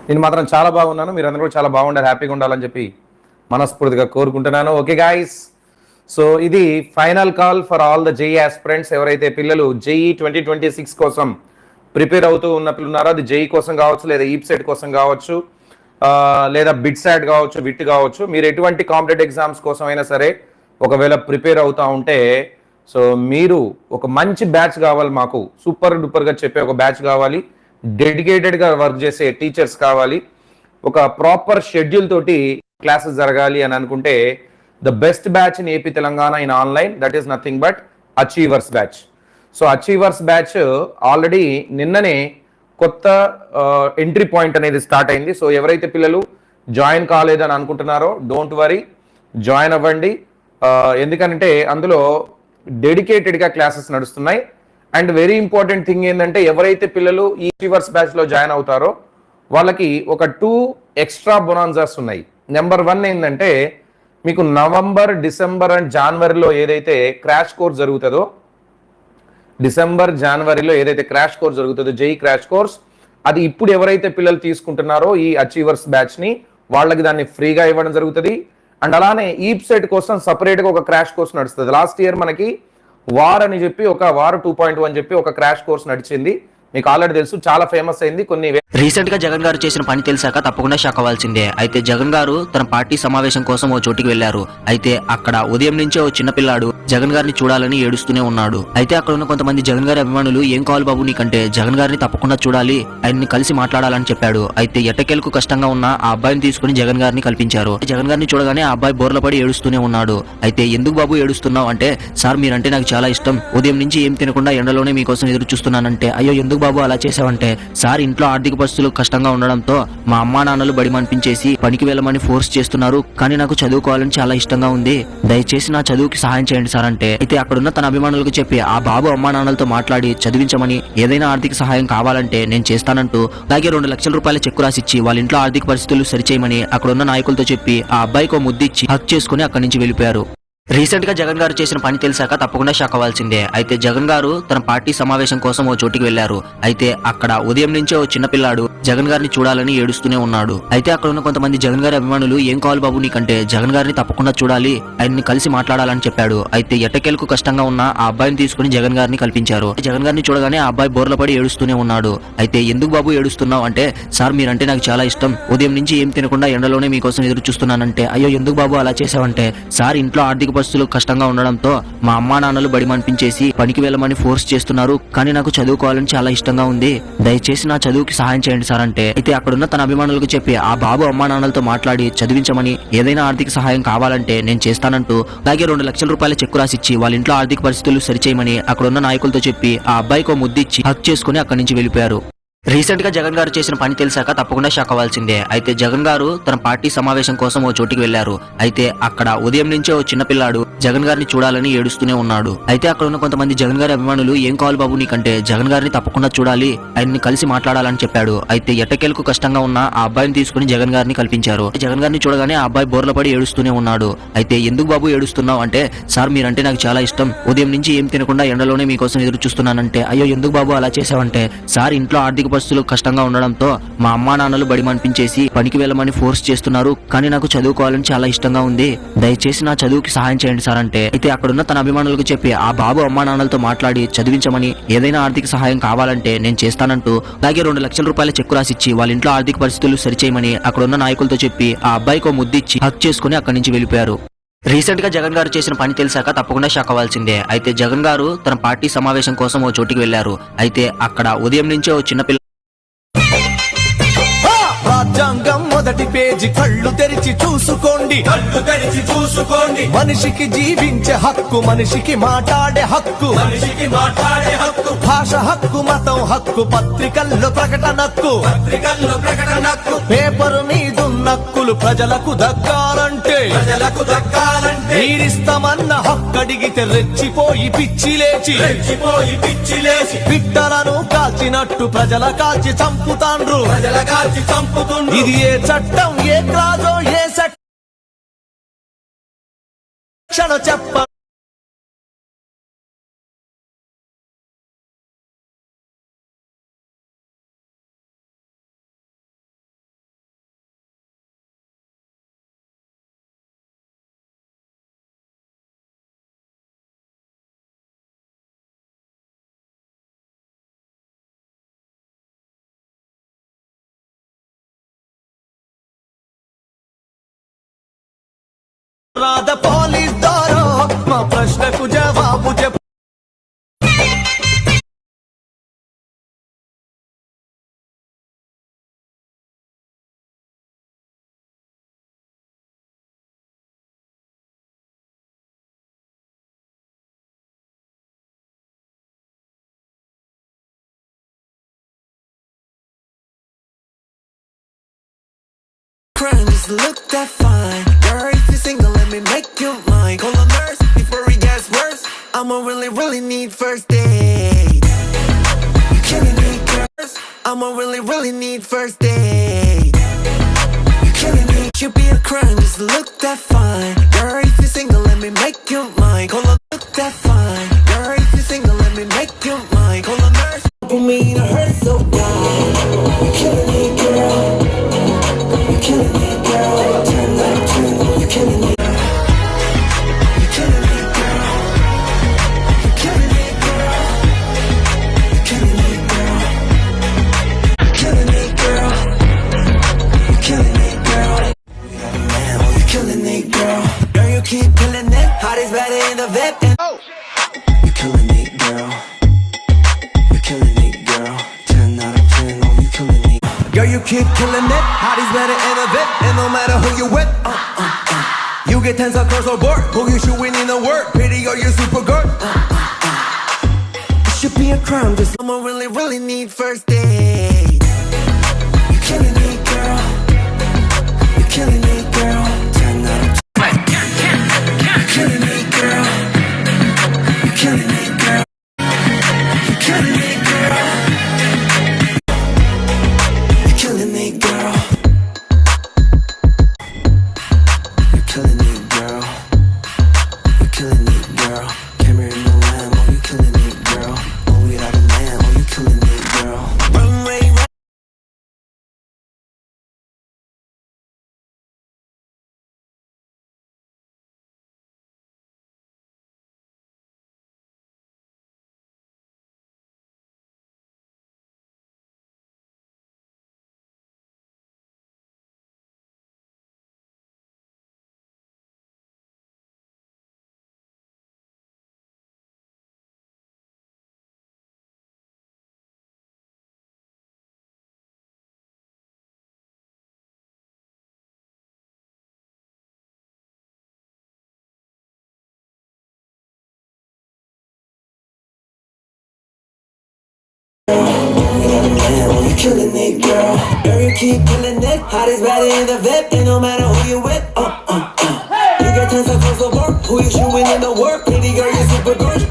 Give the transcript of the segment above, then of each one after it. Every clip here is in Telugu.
నేను మాత్రం చాలా బాగున్నాను, మీరందరూ కూడా చాలా బాగుండాలి, హ్యాపీగా ఉండాలని చెప్పి మనస్ఫూర్తిగా కోరుకుంటున్నాను. ఓకే గైస్, సో ఇది final call for all the JEE aspirants. ఎవరైతే పిల్లలు జేఈ 2026 కోసం ప్రిపేర్ అవుతూ ఉన్న పిల్లలు ఉన్నారో, అది జేఈ కోసం కావచ్చు, లేదా ఈప్ సెట్ కోసం కావచ్చు, లేదా బిట్ సాట్ కావచ్చు, విట్ కావచ్చు, మీరు ఎటువంటి కాంపిటేటివ్ ఎగ్జామ్స్ కోసం అయినా సరే ఒకవేళ ప్రిపేర్ అవుతూ ఉంటే, సో మీరు ఒక మంచి బ్యాచ్ కావాలి, మాకు సూపర్ డూపర్గా చెప్పే ఒక బ్యాచ్ కావాలి, డెడికేటెడ్గా వర్క్ చేసే టీచర్స్ కావాలి, ఒక ప్రాపర్ షెడ్యూల్ తోటి క్లాసెస్ జరగాలి అని అనుకుంటే the best batch in AP Telangana in online, that is nothing but achievers batch. So achievers batch already నిన్ననే కొత్త ఎంట్రీ పాయింట్ అనేది స్టార్ట్ అయింది. సో ఎవరైతే పిల్లలు జాయిన్ కాలేదని అనుకుంటున్నారో డోంట్ వరీ, జాయిన్ అవ్వండి. ఎందుకంటే అందులో డెడికేటెడ్గా క్లాసెస్ నడుస్తున్నాయి. అండ్ వెరీ ఇంపార్టెంట్ థింగ్ ఏంటంటే, ఎవరైతే పిల్లలు ఈ అచీవర్స్ బ్యాచ్లో జాయిన్ అవుతారో వాళ్ళకి ఒక 2 ఎక్స్ట్రా బొనాన్సాస్ ఉన్నాయి. నెంబర్ 1 ఏంటంటే, మీకు నవంబర్, డిసెంబర్ అండ్ జనవరిలో ఏదైతే క్రాష్ కోర్స్ జరుగుతుందో, డిసెంబర్ జనవరిలో ఏదైతే క్రాష్ కోర్స్ జరుగుతుందో జేఈ క్రాష్ కోర్స్, అది ఇప్పుడు ఎవరైతే పిల్లలు తీసుకుంటున్నారో ఈ అచీవర్స్ బ్యాచ్ని, వాళ్ళకి దాన్ని ఫ్రీగా ఇవ్వడం జరుగుతుంది. అండ్ అలానే ఈప్ సెట్ కోసం సపరేట్గా ఒక క్రాష్ కోర్స్ నడుస్తుంది. లాస్ట్ ఇయర్ మనకి వార్ అని చెప్పి ఒక వార్ 2.1 చెప్పి ఒక క్రాష్ కోర్స్ నడిచింది, మీకు ఆల్రెడీ తెలుసు, చాలా ఫేమస్ అయింది. కొన్ని రీసెంట్ గా జగన్ గారు చేసిన పని తెలిసాక తప్పకుండా షాక్ అవ్వాల్సిందే. అయితే జగన్ గారు తన పార్టీ సమావేశం కోసం ఓ చోటికి వెళ్లారు. అయితే అక్కడ ఉదయం నుంచే ఓ చిన్న పిల్లాడు జగన్ గారిని చూడాలని ఏడుస్తూనే ఉన్నాడు. అయితే అక్కడ ఉన్న కొంతమంది జగన్ గారి అభిమానులు, ఏం కావాలి బాబు నీకంటే, జగన్ గారిని తప్పకుండా చూడాలి, ఆయన్ని కలిసి మాట్లాడాలని చెప్పాడు. అయితే ఎట్టకేలకు కష్టంగా ఉన్న ఆ అబ్బాయిని తీసుకుని జగన్ గారిని కల్పించారు. జగన్ గారిని చూడగానే ఆ అబ్బాయి బోర్ల పడి ఏడుస్తూనే ఉన్నాడు. అయితే ఎందుకు బాబు ఏడుస్తున్నావు అంటే, సార్ మీరంటే నాకు చాలా ఇష్టం, ఉదయం నుంచి ఏం తినకుండా ఎండలోనే మీకోసం ఎదురు చూస్తున్నానంటే, అయ్యో ఎందుకు బాబు అలా చేసావంటే, సార్ ఇంట్లో ఆర్థిక పరిస్థితులు కష్టంగా ఉండడంతో మా అమ్మా నాన్నలు బడి మనిపించేసి పనికి వెళ్ళమని ఫోర్స్ చేస్తున్నారు, కానీ నాకు చదువుకోవాలని చాలా ఇష్టంగా ఉంది, దయచేసి నా చదువుకి సహాయం చేయండి సార్ అంటే, అయితే అక్కడున్న తన అభిమానులకు చెప్పి ఆ బాబు అమ్మా నాన్నలతో మాట్లాడి చదివించమని, ఏదైనా ఆర్థిక సహాయం కావాలంటే నేను చేస్తానంటూ, అలాగే 2 లక్షల రూపాయల చెక్కు రాసిచ్చి వాళ్ళ ఇంట్లో ఆర్థిక పరిస్థితులు సరిచేయమని అక్కడున్న నాయకులతో చెప్పి ఆ అబ్బాయికి ముద్దిచ్చి హక్ చేసుకుని అక్కడి నుంచి వెళ్ళిపోయారు. రీసెంట్ గా జగన్ గారు చేసిన పని తెలిసాక తప్పకుండా షాక్ అవ్వాల్సిందే. అయితే జగన్ గారు తన పార్టీ సమావేశం కోసం ఓ చోటికి వెళ్లారు. అయితే అక్కడ ఉదయం నుంచే ఓ చిన్న పిల్లాడు జగన్ గారిని చూడాలని ఏడుస్తూనే ఉన్నాడు. అయితే అక్కడ ఉన్న కొంతమంది జగన్ గారి అభిమానులు, ఏం కావాలి బాబు నీకంటే, జగన్ గారిని తప్పకుండా చూడాలి, ఆయన్ని కలిసి మాట్లాడాలని చెప్పాడు. అయితే ఎట్టకేలకు కష్టంగా ఉన్న ఆ అబ్బాయిని తీసుకుని జగన్ గారిని కల్పించారు. జగన్ గారిని చూడగానే ఆ అబ్బాయి బోర్ల పడి ఏడుస్తూనే ఉన్నాడు. అయితే ఎందుకు బాబు ఏడుస్తున్నావు అంటే, సార్ మీరంటే నాకు చాలా ఇష్టం, ఉదయం నుంచి ఏం తినకుండా ఎండలోనే మీకోసం ఎదురు చూస్తున్నానంటే, అయ్యో ఎందుకు బాబు అలా చేసావంటే, సార్ ఇంట్లో ఆర్థిక పరిస్థితులు కష్టంగా ఉండడంతో మా అమ్మా నాన్నలు బడి మనిపించేసి పనికి వెళ్ళమని ఫోర్స్ చేస్తున్నారు, కానీ నాకు చదువుకోవాలని చాలా ఇష్టంగా ఉంది, దయచేసి నా చదువుకి సహాయం చేయండి సార్ అంటే, అయితే అక్కడున్న తన అభిమానులకు చెప్పి ఆ బాబు అమ్మా నాన్నలతో మాట్లాడి చదివించమని, ఏదైనా ఆర్థిక సహాయం కావాలంటే నేను చేస్తానంటూ, అలాగే 2 లక్షల రూపాయల చెక్కు రాసిచ్చి వాళ్ళ ఇంట్లో ఆర్థిక పరిస్థితులు సరిచేయమని అక్కడున్న నాయకులతో చెప్పి ఆ అబ్బాయికి ముద్దిచ్చి హక్ చేసుకుని అక్కడి నుంచి వెళ్ళిపోయారు. రీసెంట్ గా జగన్ గారు చేసిన పని తెలిసాక తప్పకుండా షాక్ అవ్వాల్సిందే. అయితే జగన్ గారు తన పార్టీ సమావేశం కోసం ఓ చోటికి వెళ్లారు. అయితే అక్కడ ఉదయం నుంచే ఓ చిన్న పిల్లాడు జగన్ గారిని చూడాలని ఏడుస్తూనే ఉన్నాడు. అయితే అక్కడ ఉన్న కొంతమంది జగన్ గారి అభిమానులు, ఏం కావాలి బాబు నీకంటే, జగన్ గారిని తప్పకుండా చూడాలి, ఆయన్ని కలిసి మాట్లాడాలని చెప్పాడు. అయితే ఎట్టకేలకు కష్టంగా ఉన్న ఆ అబ్బాయిని తీసుకుని జగన్ గారిని కల్పించారు. జగన్ గారిని చూడగానే ఆ అబ్బాయి బోర్ల పడి ఏడుస్తూనే ఉన్నాడు. అయితే ఎందుకు బాబు ఏడుస్తున్నావు అంటే, సార్ మీరంటే నాకు చాలా ఇష్టం, ఉదయం నుంచి ఏం తినకుండా ఎండలోనే మీకోసం ఎదురు చూస్తున్నానంటే, అయ్యో ఎందుకు బాబు అలా చేసావంటే, సార్ ఇంట్లో ఆర్థిక పరిస్థితులు కష్టంగా ఉండడంతో మా అమ్మా నాన్నలు బడి మనిపించేసి పనికి వెళ్ళమని ఫోర్స్ చేస్తున్నారు, కానీ నాకు చదువుకోవాలని చాలా ఇష్టంగా ఉంది, దయచేసి నా చదువుకి సహాయం చేయండి సార్ అంటే, అయితే అక్కడున్న తన అభిమానులకు చెప్పి ఆ బాబు అమ్మా నాన్నలతో మాట్లాడి చదివించమని, ఏదైనా ఆర్థిక సహాయం కావాలంటే నేను చేస్తానంటూ, అలాగే 2 లక్షల రూపాయల చెక్కు రాసిచ్చి వాళ్ళ ఇంట్లో ఆర్థిక పరిస్థితులు సరిచేయమని అక్కడున్న నాయకులతో చెప్పి ఆ అబ్బాయికి ముద్దిచ్చి హక్ చేసుకుని అక్కడి నుంచి వెళ్ళిపోయారు. రీసెంట్ గా జగన్ గారు చేసిన పని తెలిసాక తప్పకుండా షాక్ అవ్వాల్సిందే. అయితే జగన్ గారు తన పార్టీ సమావేశం కోసం ఓ చోటికి వెళ్లారు. అయితే అక్కడ ఉదయం నుంచే ఓ చిన్న పిల్ల రాజ్యాంగం మొదటి పేజీ కళ్ళు తెరిచి చూసుకోండి, కళ్ళు తెరిచి చూసుకోండి. మనిషికి జీవించే హక్కు, మనిషికి మాట్లాడే హక్కు, మనిషికి మాట్లాడే హక్కు. భాష హక్కు, మతం హక్కు, పత్రికల్లో ప్రకటన హక్కు, పత్రికల్లో ప్రకటన హక్కు. పేపరు మీదున్న హక్కులు ప్రజలకు దక్కాలంటే, ప్రజలకు దక్కాలంటే మీరిస్తామన్న హక్కు అడిగితే రెచ్చిపోయి పిచ్చి లేచి, రెచ్చిపోయి పిచ్చి లేచి పిట్టలను కాల్చినట్టు ప్రజల కాల్చి చంపుతాండ్రు, ప్రజల కాల్చి చంపుతుండ్రు. ఇది ఏ చట్టం, ఏ క్లాజో, ఏ సెక్షన్ చెప్ప. రాధ పోలీస్ దారో మా ప్రశ్నకు జవాబు చెప్పు. Crime just look that fine. Girl, if you're single, let me make you mine. Call a nurse before it gets worse. I'ma really need first aid. You killing me, girls. I'ma really need first aid. You killing me. Should be a crime, just look that fine. Girl, if you're single, let me make you mine. Call a look that fine. Girl, if you're single, let me make you mine. Call a nurse. Put me in a hurt so bad. You killing me, girl. You killing me, girl. 10 out of 10. You killing me. You killing me, girl. You killing me, girl. You killing me, girl. You killing me, girl. You killing me, girl. Man, oh, you killing me, girl. Girl, you keep killing it. Hottest better in the vet. You killing me, girl. You killing me, girl. 10 out of 10. Oh, you killing me. Girl, you keep killing it. Hotties better in a bit, and no matter who you with, you get 10 across the board. Who you shooting in the word? Pretty or you super good? It should be a crime, just I'ma really need first aid. You killing me, girl. You killing me, girl. 10 out of 10. You killing me, girl. You killing me, girl. You killing me, girl. You killing me, girl. You killing me, girl. You killing me, girl. Camera in the lamb, oh you killing me, girl. Oh we out of lamb, oh you killing me, girl. Run, Ray, run. Man, oh you killing me, girl. Girl, you keep killing it. Hottest better in the vet, and no matter who you with, You got 10 across the board. Who you shooting in the work? Pretty girl, you super good.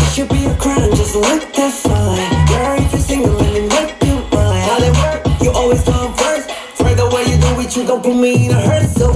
It should be a crime, just look that fine. Girl, if you're single, let me make you mine. How they work? You always come first. Right the way you do it, you gon' put me in a hurt so